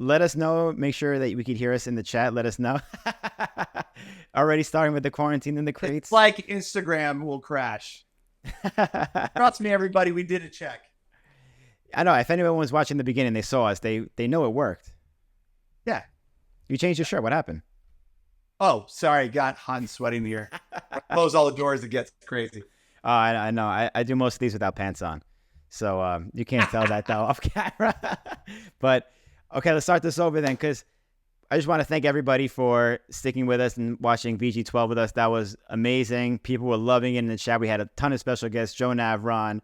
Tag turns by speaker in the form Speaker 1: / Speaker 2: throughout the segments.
Speaker 1: let us know. Make sure that we could hear us in the chat. Let us know. Already starting with the quarantine in the
Speaker 2: It's
Speaker 1: crates.
Speaker 2: like Instagram will crash. Trust me, everybody. We did a check.
Speaker 1: I know. If anyone was watching the beginning, they saw us. They know it worked.
Speaker 2: Yeah.
Speaker 1: You changed your shirt. What happened?
Speaker 2: Oh, sorry. Got hot and sweaty in here. Close all the doors. It gets crazy.
Speaker 1: Oh, I know. I do most of these without pants on. So you can't tell that though off camera. But okay, let's start this over then, because I just want to thank everybody for sticking with us and watching VG12 with us. That was amazing. People were loving it in the chat. We had a ton of special guests. Joe Navron,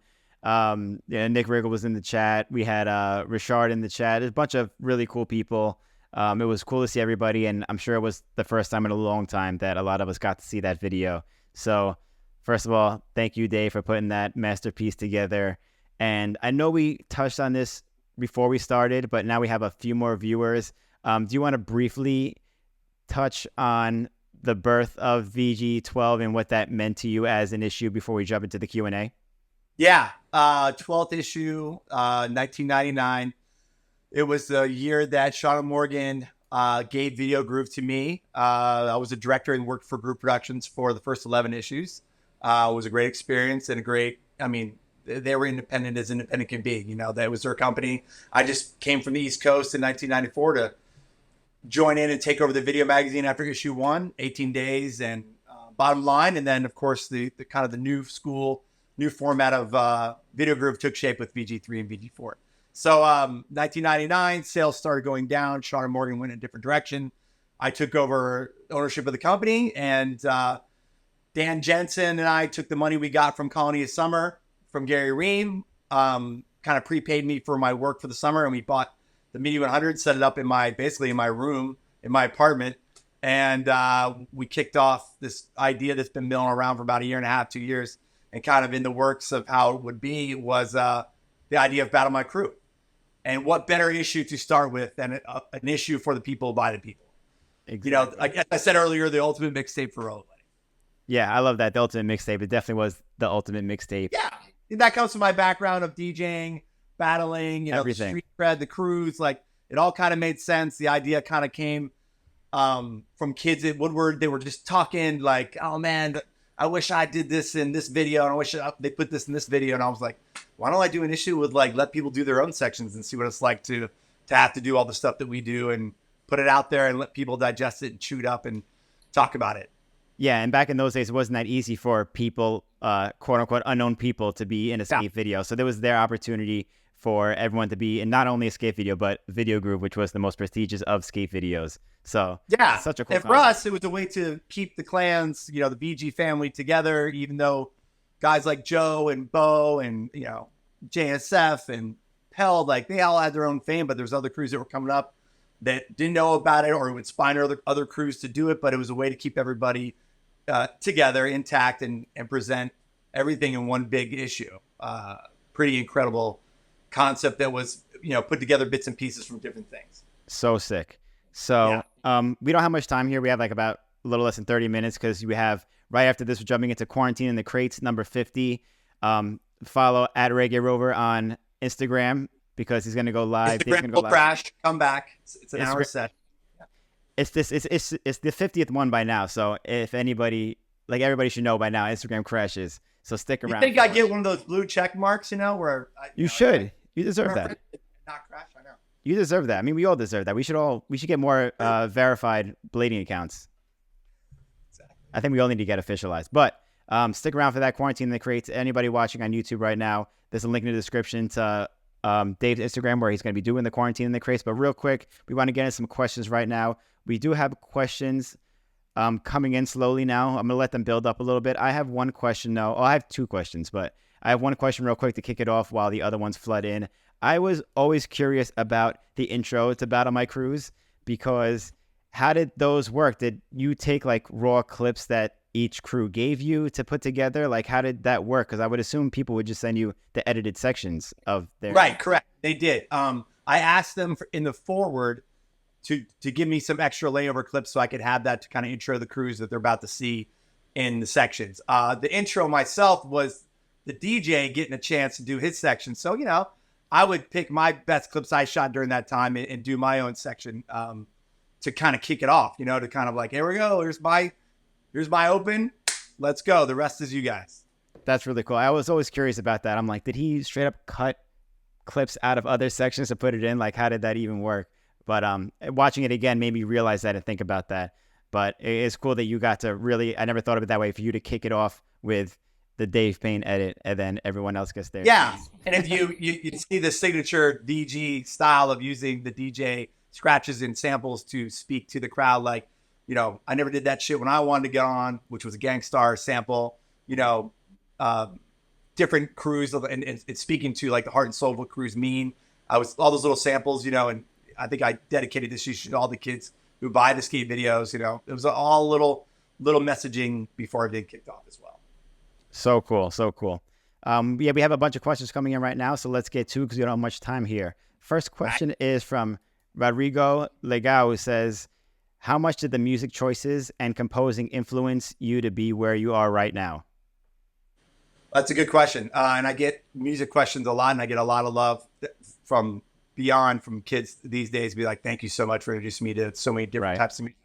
Speaker 1: Nick Riggle was in the chat. We had Richard in the chat. There's a bunch of really cool people. It was cool to see everybody, and I'm sure it was the first time in a long time that a lot of us got to see that video. So first of all, thank you, Dave, for putting that masterpiece together. And I know we touched on this before we started, but now we have a few more viewers. Do you want to briefly touch on the birth of VG12 and what that meant to you as an issue before we jump into the Q&A?
Speaker 2: Yeah. 12th issue, 1999. It was the year that Shauna Morgan gave Video Groove to me. I was a director and worked for Group Productions for the first 11 issues. It was a great experience and they were independent as independent can be. That was their company. I just came from the East Coast in 1994 to join in and take over the video magazine after issue 1, 18 days and bottom line. And then, of course, the kind of the new format of Video Groove took shape with VG3 and VG4. So 1999, sales started going down. Shauna Morgan went in a different direction. I took over ownership of the company, and Dan Jensen and I took the money we got from Colony of Summer from Gary Ream, kind of prepaid me for my work for the summer, and we bought the Media 100, set it up in my room in my apartment, and we kicked off this idea that's been milling around for about a year and a half, 2 years, and kind of in the works of how it would be was the idea of Battle My Crew. And what better issue to start with than an issue for the people by the people?
Speaker 1: Exactly.
Speaker 2: Like I said earlier, the ultimate mixtape for everybody.
Speaker 1: Yeah, I love that. The ultimate mixtape. It definitely was the ultimate mixtape.
Speaker 2: Yeah, that comes from my background of DJing, battling,
Speaker 1: everything.
Speaker 2: The street cred, the crews. Like it all kind of made sense. The idea kind of came from kids at Woodward. They were just talking like, "Oh man, I wish I did this in this video, and I wish they put this in this video." And I was like, why don't I do an issue with like let people do their own sections and see what it's like to have to do all the stuff that we do and put it out there and let people digest it and chew it up and talk about it.
Speaker 1: Yeah, and back in those days, it wasn't that easy for people, quote unquote, unknown people to be in a skate video. So there was their opportunity for everyone to be in not only a skate video, but Video Groove, which was the most prestigious of skate videos. So
Speaker 2: yeah,
Speaker 1: such a cool
Speaker 2: and for us, it was a way to keep the clans, the VG family together, even though guys like Joe and Bo and, JSF and Pell, like they all had their own fame, but there's other crews that were coming up that didn't know about it or would spine other crews to do it. But it was a way to keep everybody together, intact, and present everything in one big issue. Pretty incredible concept that was, put together bits and pieces from different things.
Speaker 1: So sick. So we don't have much time here. We have like about a little less than 30 minutes because we have right after this, we're jumping into Quarantine in the Crates, number 50. Follow at Reggae Rover on Instagram because he's going to go live.
Speaker 2: Instagram will crash, come back. It's an hour set.
Speaker 1: It's the 50th one by now. So if anybody, like everybody should know by now, Instagram crashes. So stick around.
Speaker 2: You think I get one of those blue check marks, where
Speaker 1: you should. You deserve that.
Speaker 2: Not crash, I know.
Speaker 1: You deserve that. I mean, we all deserve that. We should get more verified blading accounts.
Speaker 2: Exactly.
Speaker 1: I think we all need to get officialized. But stick around for that Quarantine in the Crates. Anybody watching on YouTube right now, there's a link in the description to Dave's Instagram where he's going to be doing the Quarantine in the Crates. But real quick, we want to get into some questions right now. We do have questions coming in slowly now. I'm going to let them build up a little bit. I have one question now. Oh, I have two questions, but I have one question real quick to kick it off while the other ones flood in. I was always curious about the intro to Battle My Crews because how did those work? Did you take like raw clips that each crew gave you to put together? Like, how did that work? Because I would assume people would just send you the edited sections of their...
Speaker 2: Right, correct. They did. I asked them in the forward to give me some extra layover clips so I could have that to kind of intro the crews that they're about to see in the sections. The intro myself was the DJ getting a chance to do his section. So, I would pick my best clips I shot during that time and do my own section to kind of kick it off, you know, to kind of like, here we go. Here's my open. Let's go. The rest is you guys.
Speaker 1: That's really cool. I was always curious about that. I'm like, did he straight up cut clips out of other sections to put it in? Like, how did that even work? But watching it again made me realize that and think about that. But it's cool that you got to really, I never thought of it that way, for you to kick it off with the Dave Paine edit and then everyone else gets there.
Speaker 2: Yeah. And if you see the signature DG style of using the DJ scratches and samples to speak to the crowd, like, you know, I never did that shit when I wanted to get on, which was a Gangstar sample, you know, different crews and it's speaking to like the heart and soul of what crews mean. I was all those little samples, you know, and I think I dedicated this issue to all the kids who buy the skate videos, you know. It was all little messaging before it did kicked off as well.
Speaker 1: So cool. So cool. Yeah, we have a bunch of questions coming in right now, so let's get to it because we don't have much time here. First question is from Rodrigo Legao, who says, how much did the music choices and composing influence you to be where you are right now?
Speaker 2: That's a good question. And I get music questions a lot, and I get a lot of love from kids these days. Be like, thank you so much for introducing me to so many different types of music.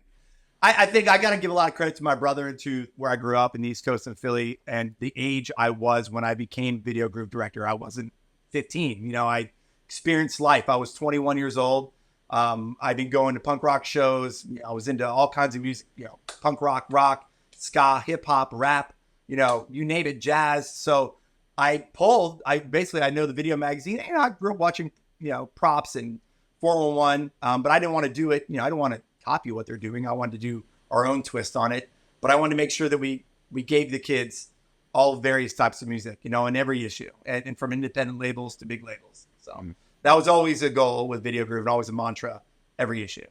Speaker 2: I think I got to give a lot of credit to my brother and to where I grew up in the East Coast in Philly and the age I was when I became video group director. I wasn't 15. You know, I experienced life. I was 21 years old. I've been going to punk rock shows. I was into all kinds of music, you know, punk rock, ska, hip hop, rap, you know, you name it, jazz. So I know the video magazine. You know, I grew up watching, you know, Props and 411, but I didn't want to do it. You know, I didn't want to copy what they're doing. I wanted to do our own twist on it, but I wanted to make sure that we gave the kids all various types of music, you know, in every issue, and from independent labels to big labels. So that was always a goal with Video Groove and always a mantra every issue.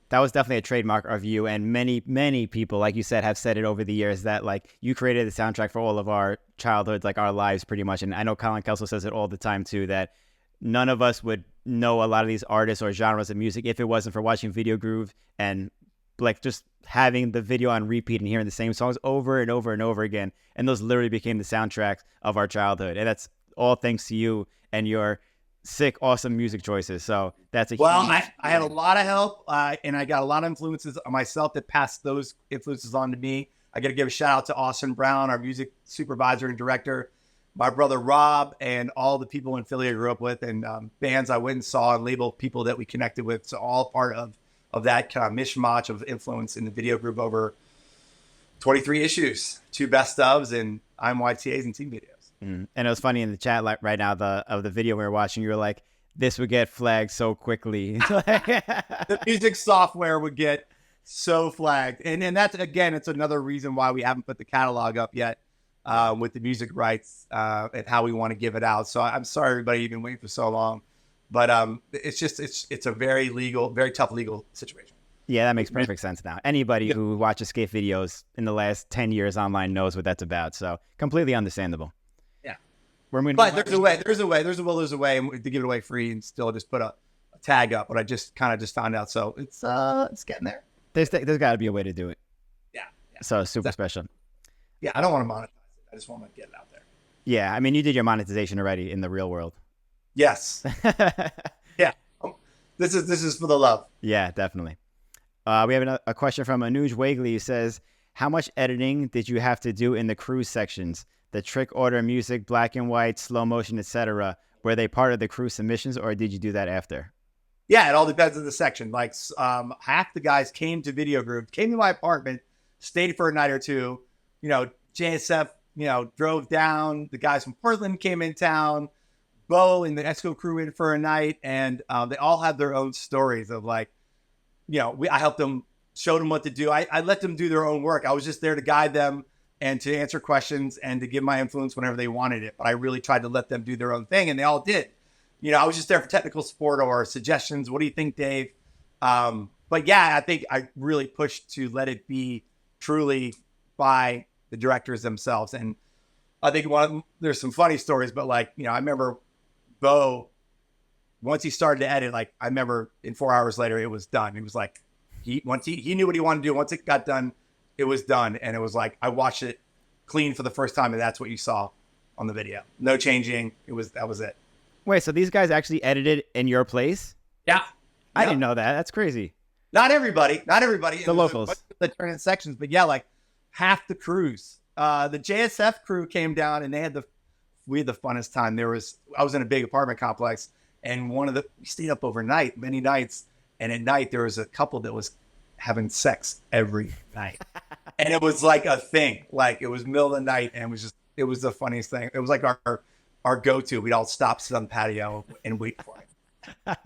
Speaker 1: That was definitely a trademark of you, and many, many people, like you said, have said it over the years that like you created the soundtrack for all of our childhoods, like our lives pretty much. And I know Colin Kelso says it all the time too, that none of us would know a lot of these artists or genres of music if it wasn't for watching Video Groove and like just having the video on repeat and hearing the same songs over and over and over again. And those literally became the soundtracks of our childhood. And that's all thanks to you and your sick, awesome music choices. So that's
Speaker 2: I had a lot of help and I got a lot of influences on myself that passed those influences on to me. I got to give a shout out to Austin Brown, our music supervisor and director, my brother Rob, and all the people in Philly I grew up with, and bands I went and saw, and label people that we connected with. So all part of that kind of mishmash of influence in the Video Group over 23 issues, 2 best ofs, and IMYTAs and team videos.
Speaker 1: And it was funny in the chat like right now, of the video we were watching, you were like, this would get flagged so quickly.
Speaker 2: The music software would get so flagged. And that's, again, it's another reason why we haven't put the catalog up yet with the music rights and how we want to give it out. So I'm sorry, everybody, you've been waiting for so long. But it's a very tough legal situation.
Speaker 1: Yeah, that makes perfect sense now. Anybody who watches skate videos in the last 10 years online knows what that's about. So completely understandable.
Speaker 2: But there's a way to give it away free and still just put a tag up. But I just found out, so it's getting there.
Speaker 1: There's got to be a way to do it.
Speaker 2: Yeah.
Speaker 1: So super special.
Speaker 2: Yeah, I don't want to monetize it. I just want to get it out there.
Speaker 1: Yeah, I mean, you did your monetization already in the real world.
Speaker 2: Yes. Yeah. This is for the love.
Speaker 1: Yeah, definitely. We have a question from Anuj Wagley, who says, how much editing did you have to do in the cruise sections? The trick order music, black and white, slow motion, etc. Were they part of the crew submissions, or did you do that after?
Speaker 2: Yeah, it all depends on the section. Like half the guys came to Video Group, came to my apartment, stayed for a night or two. You know, JSF, you know, drove down. The guys from Portland came in town. Bo and the Esco crew in for a night, and they all had their own stories of like, you know, I helped them, showed them what to do. I let them do their own work. I was just there to guide them and to answer questions and to give my influence whenever they wanted it. But I really tried to let them do their own thing, and they all did. You know, I was just there for technical support or suggestions. What do you think, Dave? But yeah, I think I really pushed to let it be truly by the directors themselves. And I think there's some funny stories, but like, you know, I remember Bo, once he started to edit, like I remember in 4 hours later, it was done. It was like, he knew what he wanted to do. Once it got done, it was done. And it was like, I watched it clean for the first time, and that's what you saw on the video. No changing. That was it.
Speaker 1: Wait, so these guys actually edited in your place?
Speaker 2: Yeah.
Speaker 1: I didn't know that. That's crazy.
Speaker 2: Not everybody.
Speaker 1: The locals.
Speaker 2: The different sections, but yeah, like half the crews. The JSF crew came down and we had the funnest time. I was in a big apartment complex, and we stayed up overnight, many nights. And at night there was a couple that was having sex every night. And it was like a thing. Like it was middle of the night, and it was the funniest thing. It was like our go-to. We'd all stop, sit on the patio, and wait for it.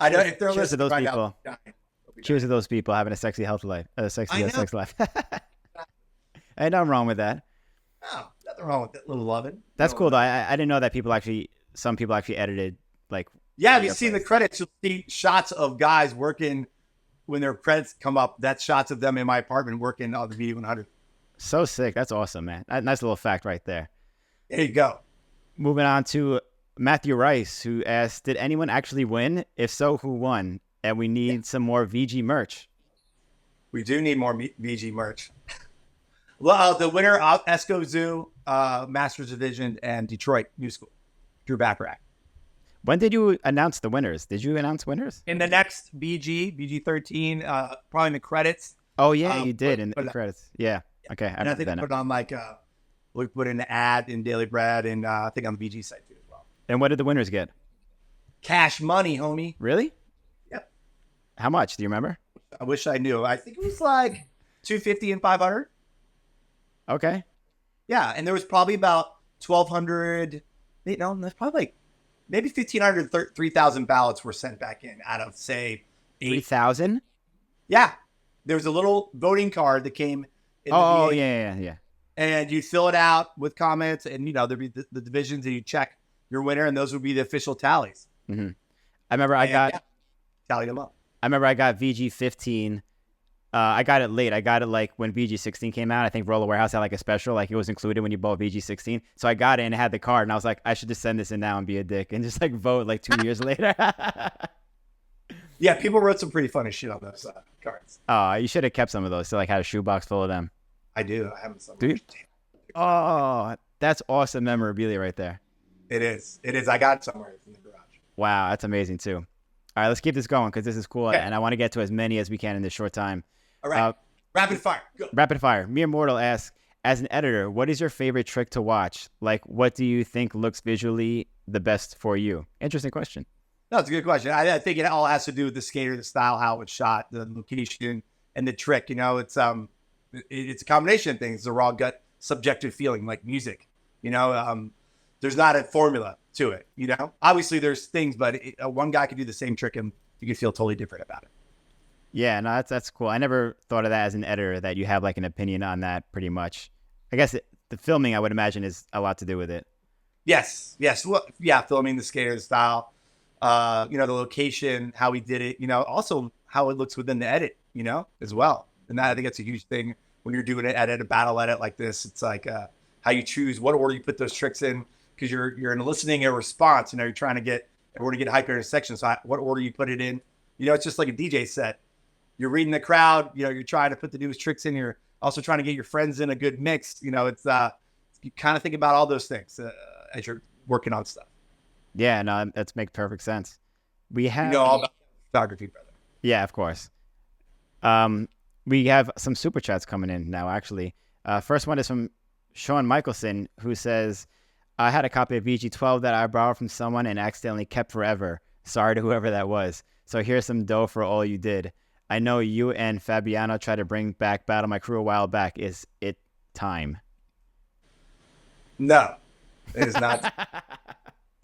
Speaker 2: I know if they're
Speaker 1: Cheers to
Speaker 2: listening
Speaker 1: those
Speaker 2: right
Speaker 1: people.
Speaker 2: now.
Speaker 1: Cheers to those people having a sexy health life, sex life. Ain't nothing wrong with that.
Speaker 2: No, nothing wrong with that little loving.
Speaker 1: That's cool though. I didn't know that some people actually edited like.
Speaker 2: Yeah, if you see the credits, you'll see shots of guys working. When their credits come up, that's shots of them in my apartment working on the VG100.
Speaker 1: So sick. That's awesome, man. Nice little fact right there.
Speaker 2: There you go.
Speaker 1: Moving on to Matthew Rice, who asked, did anyone actually win? If so, who won? And we need some more VG merch.
Speaker 2: We do need more VG merch. Well, the winner of Esco Zoo, Masters Division, and Detroit New School, Drew Bacharach.
Speaker 1: When did you announce the winners? Did you announce winners?
Speaker 2: In the next VG13, probably in the credits.
Speaker 1: Oh, yeah, you did in the credits. Yeah. Okay.
Speaker 2: And I think we put it on we put in an ad in Daily Bread, and I think on the VG site too as well.
Speaker 1: And what did the winners get?
Speaker 2: Cash money, homie.
Speaker 1: Really?
Speaker 2: Yep.
Speaker 1: How much? Do you remember?
Speaker 2: I wish I knew. I think it was like $250 and $500.
Speaker 1: Okay.
Speaker 2: Yeah, and there was probably about 1,200. There's probably like maybe 1,500, 3,000 ballots were sent back in out of say
Speaker 1: 3,000.
Speaker 2: Yeah, there was a little voting card that came.
Speaker 1: Oh, yeah.
Speaker 2: And you fill it out with comments, and there'd be the divisions, and you check your winner, and those would be the official tallies.
Speaker 1: Mm-hmm. I remember
Speaker 2: tallied them up.
Speaker 1: I remember I got VG15. I got it late. I got it like when VG16 came out. I think Roller Warehouse had like a special, like it was included when you bought VG16. So I got it and it had the card, and I was like, I should just send this in now and be a dick and just like vote like 2 years later.
Speaker 2: Yeah, people wrote some pretty funny shit on those cards.
Speaker 1: Oh, you should have kept some of those. So like had a shoebox full of them.
Speaker 2: I do. I have some.
Speaker 1: Do you? Oh, that's awesome memorabilia right there.
Speaker 2: It is. I got it somewhere in the garage.
Speaker 1: Wow, that's amazing too. All right, let's keep this going because this is cool,
Speaker 2: okay.
Speaker 1: And I want to get to as many as we can in this short time.
Speaker 2: All right. Rapid fire. Go.
Speaker 1: Rapid fire. Mere Mortal asks, as an editor, what is your favorite trick to watch? Like, what do you think looks visually the best for you? Interesting question.
Speaker 2: No, it's a good question. I think it all has to do with the skater, the style, how it's shot, the location, and the trick. It's a combination of things. It's a raw gut, subjective feeling, like music. There's not a formula to it. Obviously there's things, but one guy could do the same trick and you could feel totally different about it.
Speaker 1: Yeah, no, that's cool. I never thought of that as an editor, that you have like an opinion on that pretty much. I guess the filming, I would imagine, is a lot to do with it.
Speaker 2: Yes. Well, yeah, filming the skater style, the location, how we did it, also how it looks within the edit, as well. And that, I think that's a huge thing when you're doing it a battle edit like this. It's like how you choose what order you put those tricks in, because you're eliciting a response. You're trying to get everyone to get hyper in a section. So what order you put it in, it's just like a DJ set. You're reading the crowd, you're trying to put the newest tricks in. You're also trying to get your friends in a good mix. It's you kind of think about all those things as you're working on stuff.
Speaker 1: Yeah, no, that makes perfect sense. We have
Speaker 2: all about photography, brother.
Speaker 1: Yeah, of course. We have some super chats coming in now, actually. First one is from Sean Michelson, who says, I had a copy of VG12 that I borrowed from someone and accidentally kept forever. Sorry to whoever that was. So here's some dough for all you did. I know you and Fabiano tried to bring back Battle My Crew a while back. Is it time?
Speaker 2: No, it is not.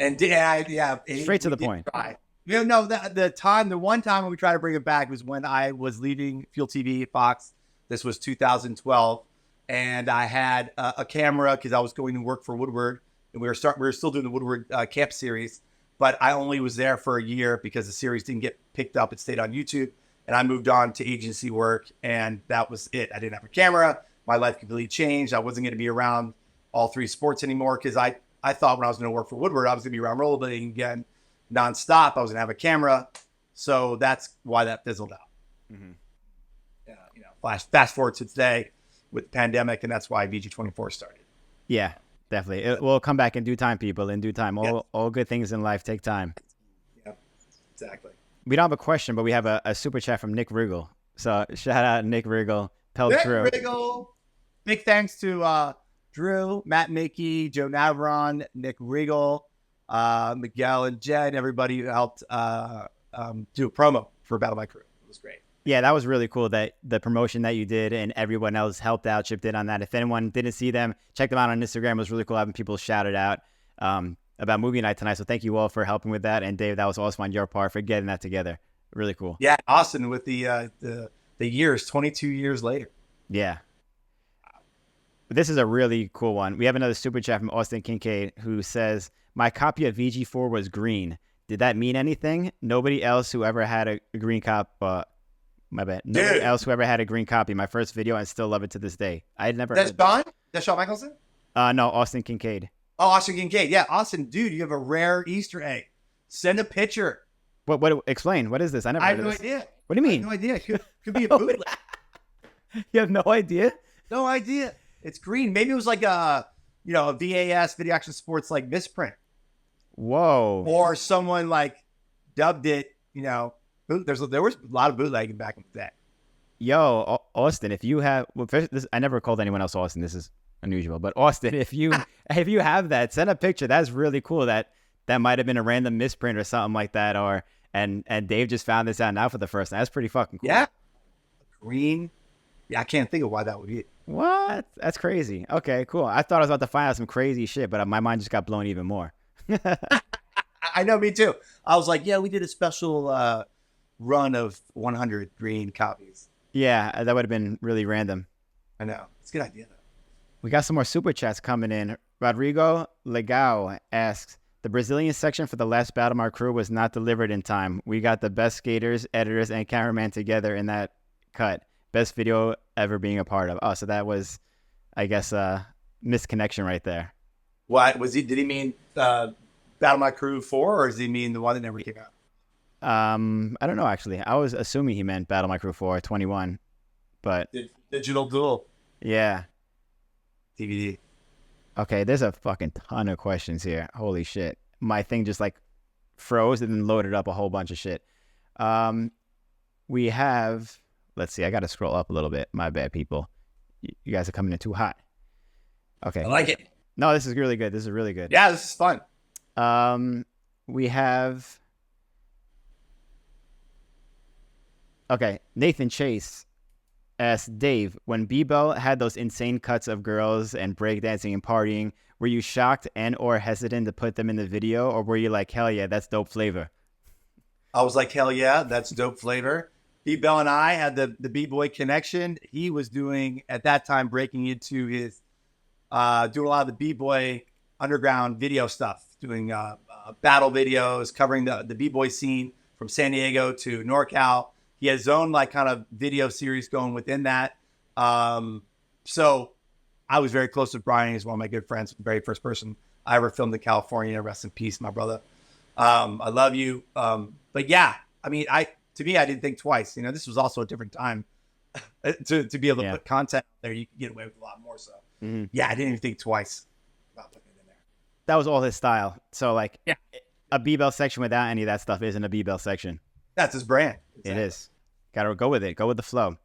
Speaker 2: And
Speaker 1: straight to the point.
Speaker 2: Try. The one time when we tried to bring it back was when I was leaving Fuel TV Fox. This was 2012, and I had a camera because I was going to work for Woodward, and we were still doing the Woodward Camp series, but I only was there for a year because the series didn't get picked up. It stayed on YouTube. And I moved on to agency work, and that was it. I didn't have a camera. My life completely changed. I wasn't going to be around all three sports anymore because I thought when I was going to work for Woodward, I was going to be around rollerblading again nonstop. I was going to have a camera. So that's why that fizzled out. Mm-hmm. Fast forward to today with the pandemic, and that's why VG24 started.
Speaker 1: Yeah. Definitely. We'll come back in due time, people. In due time. All good things in life take time.
Speaker 2: Yeah, exactly.
Speaker 1: We don't have a question, but we have a super chat from Nick Riggle. So shout out Nick Riggle. Tell
Speaker 2: Nick
Speaker 1: Drew.
Speaker 2: Riggle. Big thanks to Drew, Matt Mickey, Joe Navron, Nick Riggle, Miguel and Jed, everybody who helped do a promo for Battle My Crew. It was great.
Speaker 1: Yeah, that was really cool that the promotion that you did and everyone else helped out, chipped in on that. If anyone didn't see them, check them out on Instagram. It was really cool having people shout it out about movie night tonight. So thank you all for helping with that. And Dave, that was awesome on your part for getting that together. Really cool.
Speaker 2: Yeah, Austin with the years, 22 years later.
Speaker 1: Yeah. This is a really cool one. We have another super chat from Austin Kincaid who says, my copy of VG4 was green. Did that mean anything? Nobody else who ever had a green my bad. Nobody else who ever had a green copy. My first video and still love it to this day. I had never.
Speaker 2: That's Sean? That's Shawn Michaelson?
Speaker 1: No, Austin Kincaid.
Speaker 2: Oh, Austin Kincaid. Yeah, Austin, dude, you have a rare Easter egg. Send a picture.
Speaker 1: What? Explain. What is this? I have
Speaker 2: no idea.
Speaker 1: What do you mean?
Speaker 2: I have no idea. Could be a bootleg.
Speaker 1: You have no idea?
Speaker 2: No idea. It's green. Maybe it was like a VAS, Video Action Sports, like misprint.
Speaker 1: Whoa.
Speaker 2: Or someone like dubbed it. There was a lot of bootlegging back in the day.
Speaker 1: Yo, Austin, if you have, I never called anyone else Austin. This is unusual, but Austin, if you have that, send a picture. That's really cool. That might have been a random misprint or something like that. And Dave just found this out now for the first time. That's pretty fucking cool.
Speaker 2: Yeah. Green. Yeah, I can't think of why that would be.
Speaker 1: What? That's crazy. Okay, cool. I thought I was about to find out some crazy shit, but my mind just got blown even more.
Speaker 2: I know, me too. I was like, yeah, we did a special run of 100 green copies.
Speaker 1: Yeah, that would have been really random.
Speaker 2: I know. It's a good idea, though.
Speaker 1: We got some more super chats coming in. Rodrigo Legao asks, the Brazilian section for the last Battle My Crew was not delivered in time. We got the best skaters, editors, and cameraman together in that cut. Best video ever being a part of. Oh, so that was, I guess, misconnection right there.
Speaker 2: What was he? Did he mean Battle My Crew 4, or does he mean the one that never came out?
Speaker 1: I don't know, actually. I was assuming he meant Battle My Crew 4 21, but
Speaker 2: Digital Duel.
Speaker 1: Yeah.
Speaker 2: DVD.
Speaker 1: Okay, there's a fucking ton of questions here. Holy shit. My thing just like froze and then loaded up a whole bunch of shit. We have, let's see, I got to scroll up a little bit. My bad, people. You guys are coming in too hot. Okay.
Speaker 2: I like it.
Speaker 1: No, this is really good. This is really good.
Speaker 2: Yeah, this is fun.
Speaker 1: We have, okay, Nathan Chase asked Dave, when B-Bell had those insane cuts of girls and breakdancing and partying, were you shocked and or hesitant to put them in the video, or were you like, hell yeah, that's dope flavor?
Speaker 2: I was like, hell yeah, that's dope flavor. B-Bell and I had the B-Boy connection. He was doing, at that time, breaking into his, doing a lot of the B-Boy underground video stuff, doing battle videos, covering the B-Boy scene from San Diego to NorCal. He has his own like kind of video series going within that. So I was very close with Brian. He's one of my good friends, the very first person I ever filmed in California. Rest in peace, my brother. I love you. But yeah, I mean, to me, I didn't think twice. This was also a different time to be able to put content out there. You could get away with a lot more. So yeah, I didn't even think twice about putting it in there.
Speaker 1: That was all his style. So like a B-Bell section without any of that stuff isn't a B-Bell section.
Speaker 2: That's his brand. Exactly.
Speaker 1: It is. Got to go with it. Go with the flow.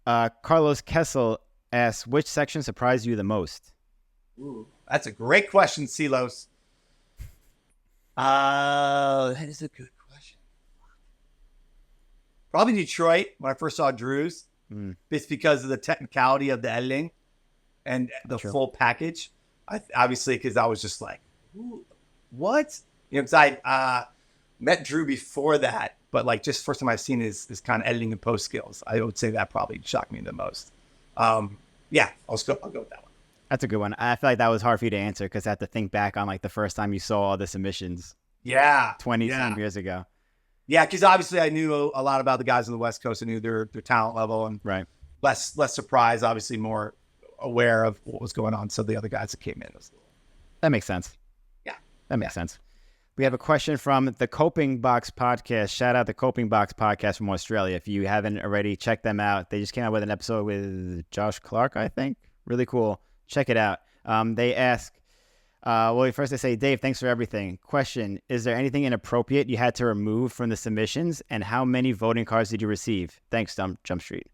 Speaker 1: Carlos Kessel asks, which section surprised you the most?
Speaker 2: Ooh, that's a great question, Silos. That is a good question. Probably Detroit when I first saw Drew's. It's because of the technicality of the editing and the full package. Obviously, because I was just like, what? Because I met Drew before that, but like just first time I've seen his kind of editing and post skills. I would say that probably shocked me the most. Yeah, I'll go with that one.
Speaker 1: That's a good one. I feel like that was hard for you to answer because I have to think back on like the first time you saw all the submissions.
Speaker 2: Yeah.
Speaker 1: 20 some years ago.
Speaker 2: Yeah, because obviously I knew a lot about the guys on the West Coast. I knew their talent level and less surprised, obviously more aware of what was going on. So the other guys that came in.
Speaker 1: That makes sense.
Speaker 2: Yeah.
Speaker 1: That makes sense. We have a question from the Coping Box Podcast. Shout out the Coping Box Podcast from Australia. If you haven't already, check them out. They just came out with an episode with Josh Clark, I think. Really cool. Check it out. They ask, Well, first I say, Dave, thanks for everything. Question: is there anything inappropriate you had to remove from the submissions, and how many voting cards did you receive? Thanks, Jump Street.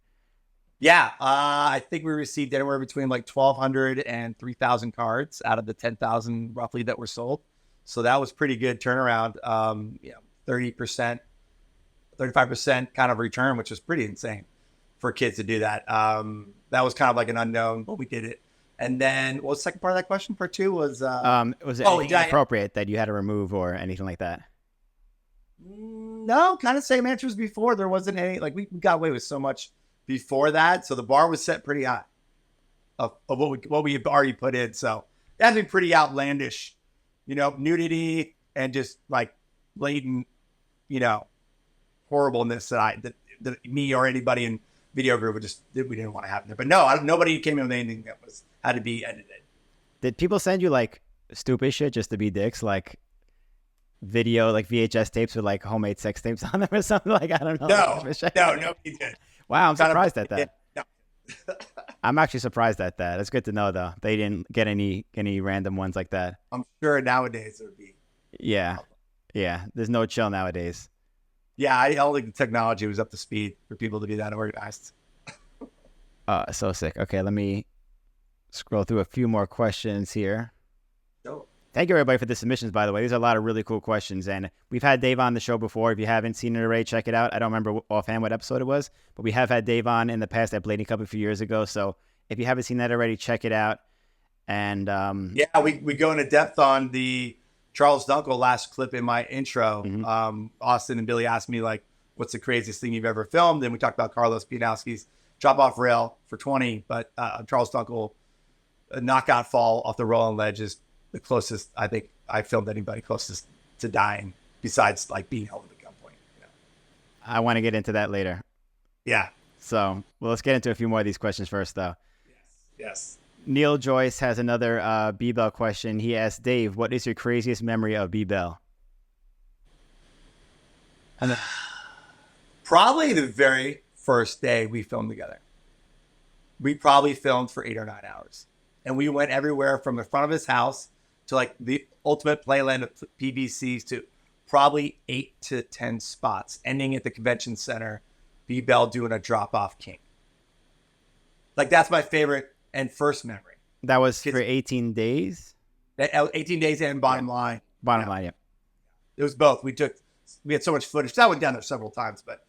Speaker 2: Yeah, I think we received anywhere between like 1,200 and 3,000 cards out of the 10,000 roughly that were sold. So that was pretty good turnaround. 30%, 35% kind of return, which is pretty insane for kids to do that. That was kind of like an unknown, but we did it. And then what was the second part of that question? Part two was
Speaker 1: was there anything inappropriate that you had to remove or anything like that?
Speaker 2: No, kind of same answers before. There wasn't any, like we got away with so much before that. So the bar was set pretty high of what we already put in. So it had to be pretty outlandish, nudity and just like blatant, horribleness that me or anybody in video group we didn't want to happen there. But no, nobody came in with anything that had to be edited.
Speaker 1: Did people send you like stupid shit just to be dicks, like video, like VHS tapes with like homemade sex tapes on them or something? Like, I don't know.
Speaker 2: No, nobody did.
Speaker 1: Wow, I'm surprised at that.
Speaker 2: No.
Speaker 1: I'm actually surprised at that. It's good to know though. They didn't get any random ones like that.
Speaker 2: I'm sure nowadays it would be.
Speaker 1: Yeah. There's no chill nowadays.
Speaker 2: Yeah, I don't think the technology was up to speed for people to be that organized.
Speaker 1: So sick. Okay, let me scroll through a few more questions here.
Speaker 2: Sure.
Speaker 1: Thank you, everybody, for the submissions, by the way. These are a lot of really cool questions. And we've had Dave on the show before. If you haven't seen it already, check it out. I don't remember offhand what episode it was, but we have had Dave on in the past at Blading Cup a few years ago. So if you haven't seen that already, check it out. And
Speaker 2: yeah, we go into depth on the Charles Dunkel last clip in my intro.
Speaker 1: Mm-hmm.
Speaker 2: Austin and Billy asked me, like, what's the craziest thing you've ever filmed? And we talked about Carlos Pianowski's drop-off rail for 20, but Charles Dunkel, a knockout fall off the rolling ledge is the closest I think I filmed anybody closest to dying, besides like being held at gunpoint.
Speaker 1: I want to get into that later.
Speaker 2: Yeah.
Speaker 1: So, well, let's get into a few more of these questions first, though.
Speaker 2: Yes.
Speaker 1: Neil Joyce has another B-Bell question. He asked, Dave, what is your craziest memory of B-Bell?
Speaker 2: Probably the very first day we filmed together. We probably filmed for 8 or 9 hours. And we went everywhere from the front of his house to like the ultimate playland of PBCs to probably 8 to 10 spots, ending at the convention center, B-Bell doing a drop-off king. Like, that's my favorite and first memory.
Speaker 1: That was for 18 days?
Speaker 2: 18 days and bottom line.
Speaker 1: Bottom line, yeah.
Speaker 2: It was both. We had so much footage. I went down there several times, but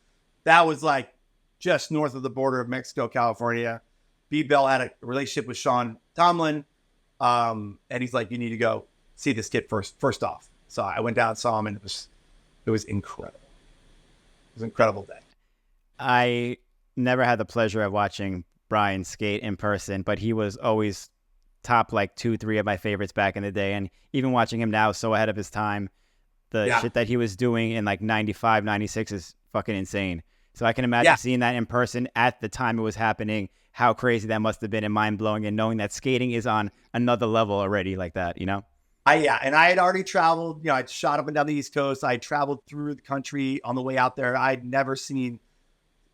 Speaker 2: that was like just north of the border of Mexico, California. B-Bell had a relationship with Sean Tomlin. And he's like, you need to go see this kid first off. So I went down and saw him, and it was incredible. It was an incredible day.
Speaker 1: I never had the pleasure of watching Brian skate in person, but he was always top like 2-3 of my favorites back in the day. And even watching him now, so ahead of his time, the shit that he was doing in like 95, 96 is fucking insane. So I can imagine seeing that in person at the time it was happening, how crazy that must have been and mind-blowing, and knowing that skating is on another level already like that, you know?
Speaker 2: And I had already traveled, I'd shot up and down the East Coast. I traveled through the country on the way out there. I'd never seen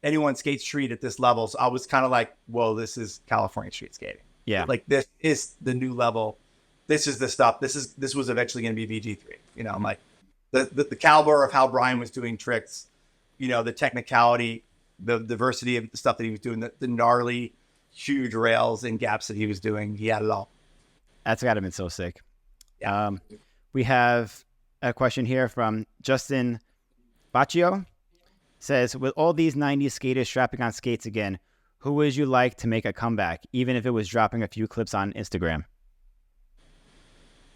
Speaker 2: anyone skate street at this level. So I was kind of like, whoa, this is California street skating.
Speaker 1: Yeah.
Speaker 2: Like, this is the new level. This is the stuff. This was eventually going to be VG3. I'm like, the caliber of how Brian was doing tricks, the technicality, the diversity of the stuff that he was doing, the gnarly, huge rails and gaps that he was doing. He had it all.
Speaker 1: That's got to have been so sick.
Speaker 2: Yeah.
Speaker 1: We have a question here from Justin Baccio. Says, with all these 90s skaters strapping on skates again, who would you like to make a comeback, even if it was dropping a few clips on Instagram?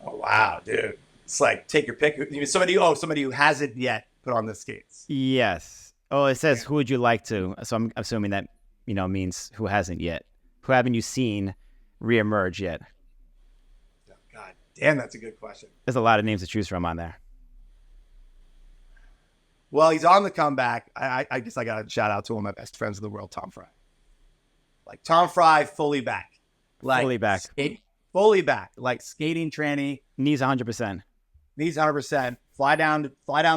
Speaker 2: Oh, wow, dude. It's like, take your pick. Somebody who hasn't yet put on the skates.
Speaker 1: Yes. Oh, it says, who would you like to? So I'm assuming that, means who hasn't yet. Who haven't you seen reemerge yet?
Speaker 2: Oh, God damn, that's a good question.
Speaker 1: There's a lot of names to choose from on there.
Speaker 2: Well, he's on the comeback. I guess I got to shout out to one of my best friends in the world, Tom Fry. Like, Tom Fry, fully back. Like,
Speaker 1: fully back.
Speaker 2: Fully back. Like, skating tranny.
Speaker 1: Knees 100%.
Speaker 2: Knees 100%. Fly down to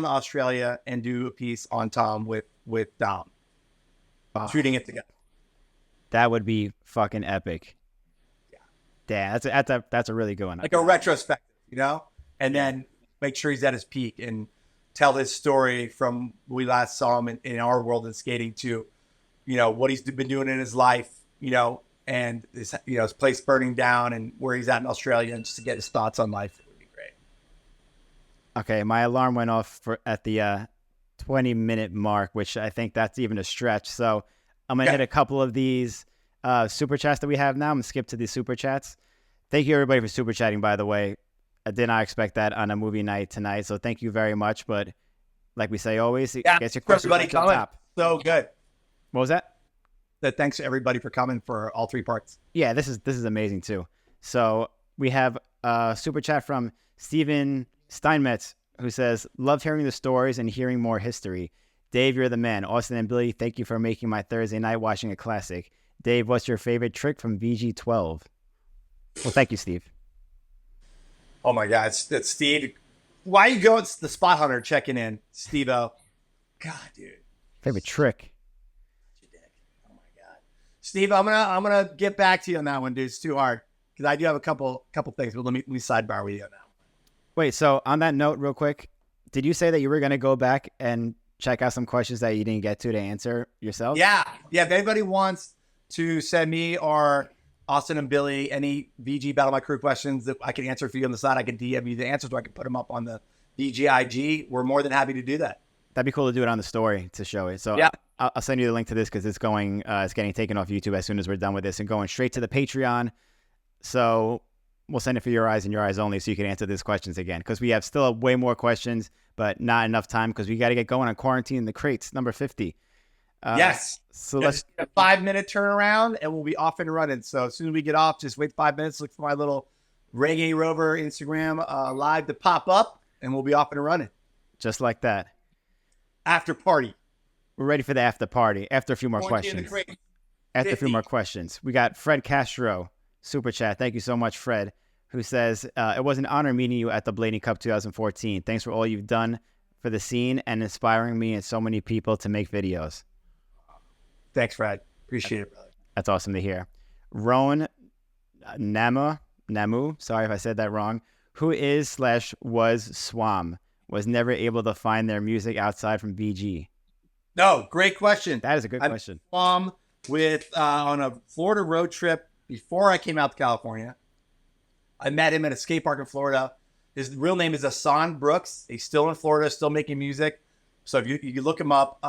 Speaker 2: Australia and do a piece on Tom with Dom. Shooting it together.
Speaker 1: That would be fucking epic.
Speaker 2: Yeah.
Speaker 1: Yeah, that's a really good one.
Speaker 2: Like a retrospective, you know, and then make sure he's at his peak and tell his story from we last saw him in our world in skating to, you know, what he's been doing in his life, you know, and his, you know, his place burning down and where he's at in Australia, and just to get his thoughts on life. It would be great.
Speaker 1: Okay, my alarm went off at the 20-minute mark, which I think that's even a stretch. So I'm gonna hit a couple of these super chats that we have now. I'm gonna skip to the super chats. Thank you everybody for super chatting, by the way. I did not expect that on a movie night tonight, so thank you very much. But like we say always, gets your question
Speaker 2: everybody
Speaker 1: to the top.
Speaker 2: So good.
Speaker 1: What was that?
Speaker 2: Thanks to everybody for coming for all 3 parts.
Speaker 1: Yeah, this is amazing too. So we have a super chat from Steven Steinmetz, who says, "Loved hearing the stories and hearing more history. Dave, you're the man. Austin and Billy, thank you for making my Thursday night watching a classic. Dave, what's your favorite trick from VG12? Well, thank you, Steve.
Speaker 2: Oh my God, it's Steve. Why you go? It's the Spot Hunter checking in, Steve-O. God, dude.
Speaker 1: Favorite trick.
Speaker 2: Oh my God, Steve, I'm gonna get back to you on that one, dude. It's too hard because I do have a couple things, but let me sidebar with you on that.
Speaker 1: Wait, so on that note, real quick, did you say that you were gonna go back and check out some questions that you didn't get to answer yourself?
Speaker 2: Yeah. If anybody wants to send me or Austin and Billy any VG Battle My Crew questions that I can answer for you on the side, I can DM you the answers, or I can put them up on the VGIG. We're more than happy to do that.
Speaker 1: That'd be cool to do it on the story to show it. So yeah. I'll send you the link to this because it's getting taken off YouTube as soon as we're done with this and going straight to the Patreon. So we'll send it for your eyes and your eyes only, so you can answer these questions again, because we have still way more questions, but not enough time because we got to get going on Quarantine in the Crates, number 50.
Speaker 2: Yes.
Speaker 1: So let's
Speaker 2: a 5-minute turnaround and we'll be off and running. So as soon as we get off, just wait 5 minutes, look for my little Reggae Rover Instagram live to pop up, and we'll be off and running.
Speaker 1: Just like that.
Speaker 2: After party.
Speaker 1: We're ready for the after party. After a few more questions. After a few more questions. We got Fred Castro, super chat. Thank you so much, Fred, who says, it was an honor meeting you at the Blaney Cup 2014. Thanks for all you've done for the scene and inspiring me and so many people to make videos.
Speaker 2: Thanks, Fred. Appreciate it, brother.
Speaker 1: That's awesome to hear. Rowan Namu, sorry if I said that wrong, who is/was Swam, was never able to find their music outside from VG.
Speaker 2: No, great question.
Speaker 1: That is a good question.
Speaker 2: Swam with on a Florida road trip before I came out to California. I met him at a skate park in Florida. His real name is Hassan Brooks. He's still in Florida, still making music. So if you look him up,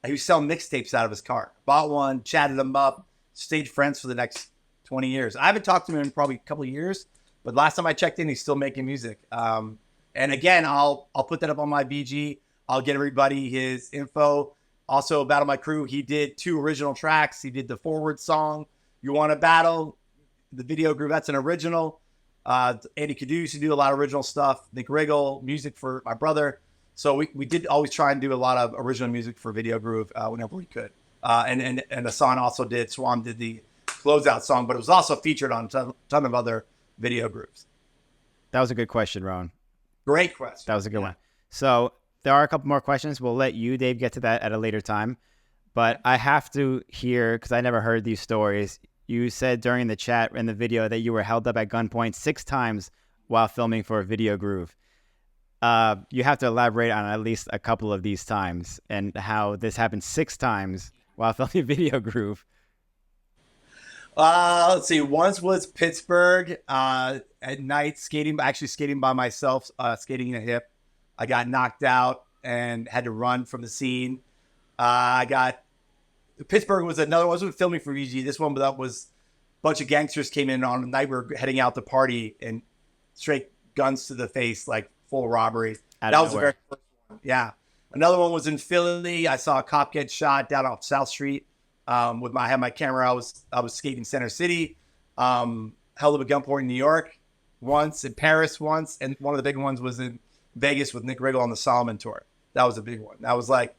Speaker 2: he was selling mixtapes out of his car. Bought one, chatted him up, stayed friends for the next 20 years. I haven't talked to him in probably a couple of years, but last time I checked in, he's still making music. And again, I'll put that up on my VG. I'll get everybody his info. Also, Battle My Crew, he did 2 original tracks. He did the Forward song, You Want to Battle, the video group, that's an original. Andy Caduce, he do a lot of original stuff. Nick Riggle, music for my brother. So we did always try and do a lot of original music for Video Groove whenever we could. And Hassan also did, Swam did the closeout song, but it was also featured on a ton of other Video Grooves.
Speaker 1: That was a good question, Ron.
Speaker 2: Great question.
Speaker 1: That was a good one. So there are a couple more questions. We'll let you, Dave, get to that at a later time. But I have to hear, because I never heard these stories, you said during the chat in the video that you were held up at gunpoint 6 times while filming for Video Groove. You have to elaborate on at least a couple of these times and how this happened 6 times while filming Video Groove.
Speaker 2: Let's see. Once was Pittsburgh at night, skating by myself, skating in a hip. I got knocked out and had to run from the scene. Pittsburgh was another one. I wasn't filming for VG. This one was a bunch of gangsters came in on the night we were heading out to party and straight guns to the face, like full robbery. That was the very first one. Yeah. Another one was in Philly. I saw a cop get shot down off South Street. I had my camera. I was skating Center City. Held up at gunpoint in New York once, in Paris once, and one of the big ones was in Vegas with Nick Riggle on the Solomon tour. That was a big one. That was like,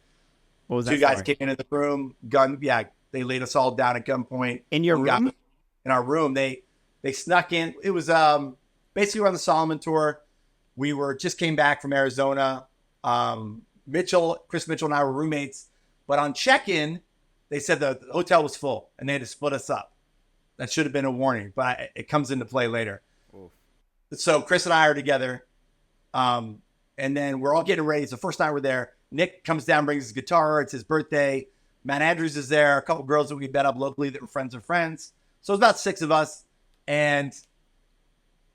Speaker 2: what was 2 guys came into the room, they laid us all down at gunpoint.
Speaker 1: In your room?
Speaker 2: In our room. They snuck in. It was basically we're on the Solomon tour. We just came back from Arizona. Chris Mitchell and I were roommates, but on check-in, they said the hotel was full and they had to split us up. That should have been a warning, but it comes into play later.
Speaker 1: Oof.
Speaker 2: So Chris and I are together. And then we're all getting ready. It's the first time we're there. Nick comes down, brings his guitar. It's his birthday. Matt Andrews is there. A couple girls that we met up locally that were friends of friends. So it's about 6 of us. And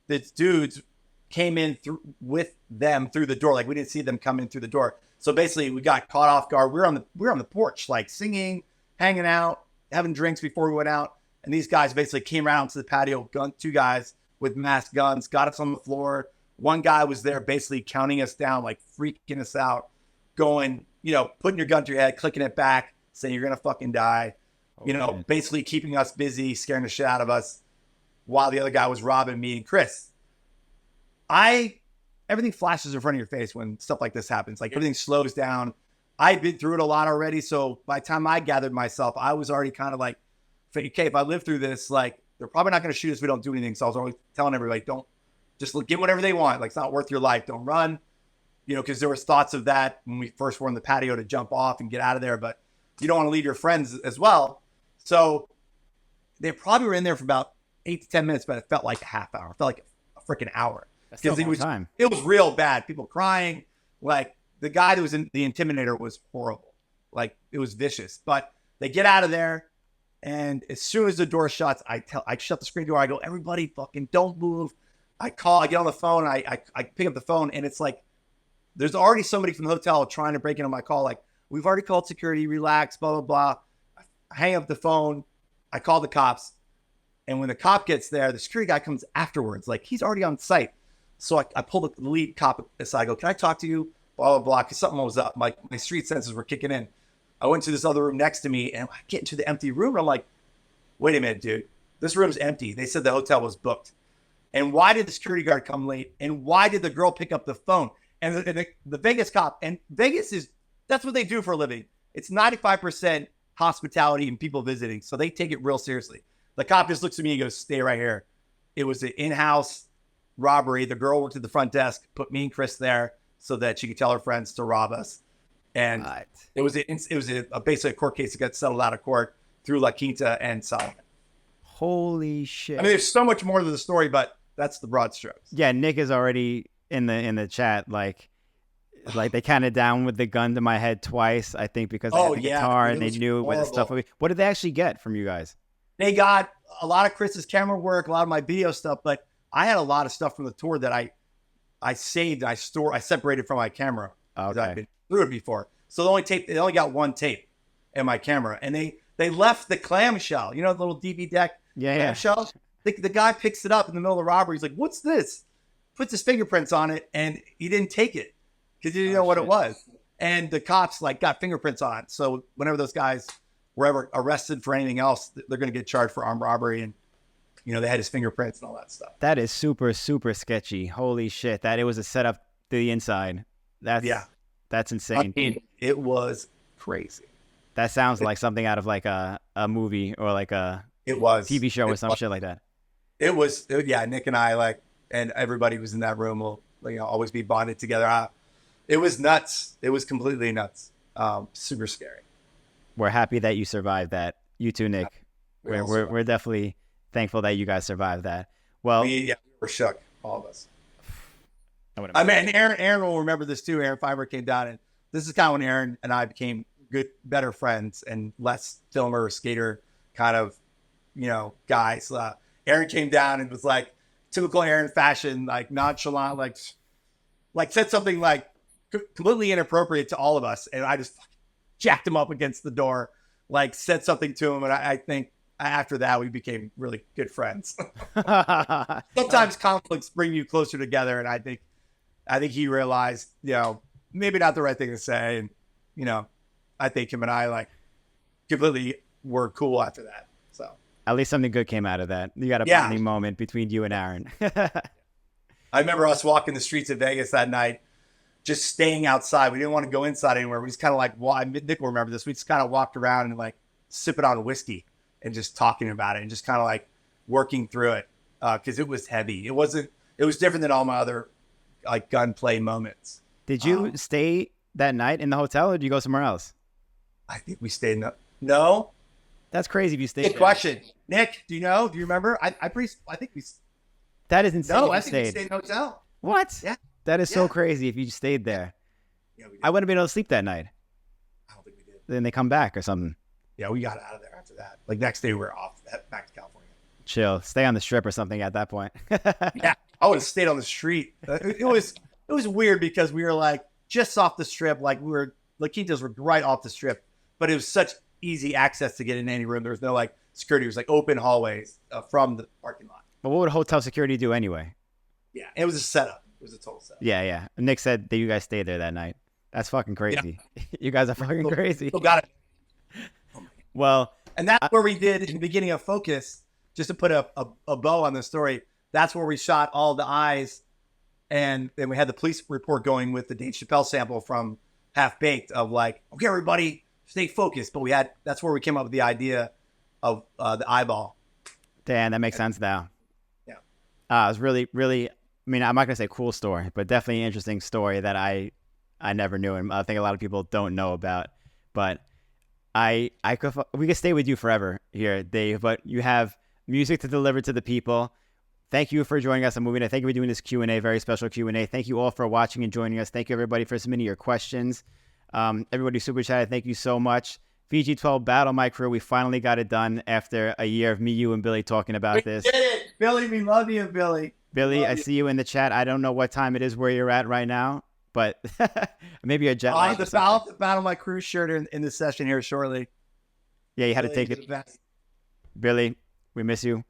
Speaker 2: the dudes came in with them through the door. Like, we didn't see them come in through the door. So basically we got caught off guard. We were on the porch, like singing, hanging out, having drinks before we went out. And these guys basically came around to the patio, 2 guys with masked guns, got us on the floor. One guy was there basically counting us down, like freaking us out, going, putting your gun to your head, clicking it back, saying you're going to fucking die.
Speaker 1: Okay.
Speaker 2: Basically keeping us busy, scaring the shit out of us while the other guy was robbing me and Chris. Everything flashes in front of your face when stuff like this happens. Like, everything slows down. I've been through it a lot already. So by the time I gathered myself, I was already kind of like, okay, if I live through this, like, they're probably not going to shoot us if we don't do anything. So I was always telling everybody, don't just get whatever they want. Like, it's not worth your life. Don't run, because there was thoughts of that when we first were on the patio to jump off and get out of there. But you don't want to leave your friends as well. So they probably were in there for about 8 to 10 minutes, but it felt like a half hour. It felt like a freaking hour.
Speaker 1: That's still a long time.
Speaker 2: It was real bad. People crying. Like, the guy that was in the intimidator was horrible. Like, it was vicious. But they get out of there, and as soon as the door shuts, I shut the screen door. I go, everybody fucking don't move. I get on the phone. I pick up the phone, and it's like, there's already somebody from the hotel trying to break into my call. Like, we've already called security. Relax. Blah blah blah. I hang up the phone. I call the cops, and when the cop gets there, the security guy comes afterwards. Like, he's already on site. So I pulled the lead cop aside. I go, can I talk to you? Blah, blah, blah. Because something was up. My street senses were kicking in. I went to this other room next to me, and I get into the empty room. And I'm like, wait a minute, dude. This room's empty. They said the hotel was booked. And why did the security guard come late? And why did the girl pick up the phone? And the Vegas cop, and Vegas that's what they do for a living. It's 95% hospitality and people visiting. So they take it real seriously. The cop just looks at me and goes, stay right here. It was an in-house robbery. The girl worked at the front desk, put me and Chris there so that she could tell her friends to rob us. And it was basically a court case that got settled out of court through La Quinta and Solomon.
Speaker 1: Holy shit.
Speaker 2: I mean, there's so much more to the story, but that's the broad strokes.
Speaker 1: Yeah, Nick is already in the chat, like they counted down with the gun to my head twice, I think, because I had the guitar and they knew what the stuff would be. What did they actually get from you guys?
Speaker 2: They got a lot of Chris's camera work, a lot of my video stuff, but I had a lot of stuff from the tour that I saved, I separated from my camera.
Speaker 1: Okay.
Speaker 2: I've been through it before. So they only got 1 tape in my camera, and they left the clamshell, the little DV deck clamshell. The guy picks it up in the middle of the robbery. He's like, "What's this?" Puts his fingerprints on it, and he didn't take it because he didn't know what it was. And the cops got fingerprints on it. So whenever those guys were ever arrested for anything else, they're going to get charged for armed robbery, and they had his fingerprints and all that stuff.
Speaker 1: That is super, super sketchy. Holy shit. That it was a setup to the inside. That's insane.
Speaker 2: I mean, it was crazy.
Speaker 1: That sounds like something out of like a movie or like a TV show or some shit like that.
Speaker 2: Nick and I, and everybody who was in that room will always be bonded together. It was nuts. It was completely nuts. Super scary.
Speaker 1: We're happy that you survived that. You too, Nick. We're definitely thankful that you guys survived that. Well,
Speaker 2: we were shook, all of us. I mean, Aaron will remember this too. Aaron Fiber came down, and this is kind of when Aaron and I became better friends and less filmer, skater kind of, guys. Aaron came down and was like, typical Aaron fashion, like nonchalant, like said something like completely inappropriate to all of us, and I just jacked him up against the door, like said something to him, and I think after that we became really good friends. Sometimes conflicts bring you closer together, and I think he realized, maybe not the right thing to say, and I think him and I completely were cool after that. So
Speaker 1: at least something good came out of that. You got a bonding moment between you and Aaron.
Speaker 2: I remember us walking the streets of Vegas that night, just staying outside. We didn't want to go inside anywhere. We just kind of Nick will remember this. We just kind of walked around and sipping on whiskey and just talking about it and just kind of working through it. Cause it was heavy. It was different than all my other gunplay moments.
Speaker 1: Did you stay that night in the hotel or did you go somewhere else?
Speaker 2: I think we stayed no.
Speaker 1: That's crazy if you stayed
Speaker 2: Good
Speaker 1: there.
Speaker 2: question. Nick, do you know? Do you remember? I think we.
Speaker 1: That is insane.
Speaker 2: No,
Speaker 1: if
Speaker 2: I
Speaker 1: you
Speaker 2: think we
Speaker 1: stayed.
Speaker 2: stayed in a hotel.
Speaker 1: What?
Speaker 2: Yeah.
Speaker 1: That is so
Speaker 2: Yeah.
Speaker 1: crazy if you just stayed there.
Speaker 2: Yeah, we did.
Speaker 1: I wouldn't have been able to sleep that night.
Speaker 2: I don't think we did.
Speaker 1: Then they come back or something.
Speaker 2: Yeah, we got out of there after that. Like next day, we were off back to California.
Speaker 1: Chill. Stay on the strip or something at that point.
Speaker 2: Yeah, I would have stayed on the street. It was weird because we were like just off the strip, like we were Laquitas were right off the strip, but it was such easy access to get in any room. There was no like security. It was like open hallways from the parking lot.
Speaker 1: But what would hotel security do anyway?
Speaker 2: Yeah, it was a setup. It was a total setup.
Speaker 1: Yeah. Nick said that you guys stayed there that night. That's fucking crazy. Yeah. You guys are fucking crazy.
Speaker 2: Still got it.
Speaker 1: Well,
Speaker 2: and that's where we did in the beginning of Focus, just to put a bow on the story. That's where we shot all the eyes, and then we had the police report going with the Dave Chappelle sample from Half Baked of like, okay, everybody, stay focused. But that's where we came up with the idea of the eyeball.
Speaker 1: Dan, that makes sense now.
Speaker 2: Yeah.
Speaker 1: It was really, really, I mean, I'm not going to say cool story, but definitely an interesting story that I never knew, and I think a lot of people don't know about. But we could stay with you forever here, Dave, but you have music to deliver to the people. Thank you for joining us on Movie Night. Thank you for doing this Q&A, very special Q&A. Thank you all for watching and joining us. Thank you, everybody, for submitting your questions. Everybody super chatted, thank you so much. VG12 Battle My Crew, we finally got it done after a year of me, you, and Billy talking about this.
Speaker 2: We did it! Billy, we love you, Billy.
Speaker 1: Billy, I see you in the chat. I don't know what time it is where you're at right now, but maybe a jet lag.
Speaker 2: The Battle My Crew shirt in the session here shortly.
Speaker 1: Yeah, you had
Speaker 2: Billy,
Speaker 1: to take it. Billy, we miss you.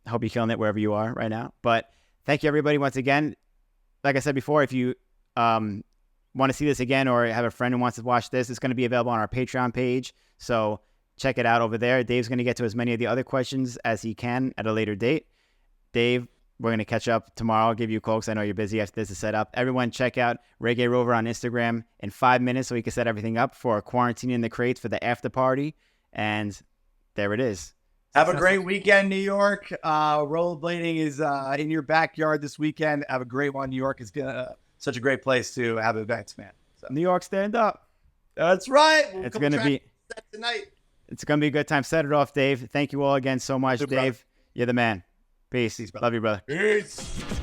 Speaker 1: Hope you're killing it wherever you are right now. But thank you, everybody, once again. Like I said before, if you want to see this again or have a friend who wants to watch this, it's going to be available on our Patreon page. So check it out over there. Dave's going to get to as many of the other questions as he can at a later date. Dave, we're going to catch up tomorrow. I'll give you a call because I know you're busy after this is set up. Everyone, check out Reggae Rover on Instagram in 5 minutes so we can set everything up for Quarantine in the Crates for the after party. And there it is.
Speaker 2: Have a great weekend, New York. Rollerblading is in your backyard this weekend. Have a great one. New York is such a great place to have events, man. So.
Speaker 1: New York, stand up.
Speaker 2: That's right.
Speaker 1: It's going to be
Speaker 2: tonight.
Speaker 1: It's going to be a good time. Set it off, Dave. Thank you all again so much, Dave. You're the man. Peace.
Speaker 2: Peace,
Speaker 1: love you, brother.
Speaker 2: Peace.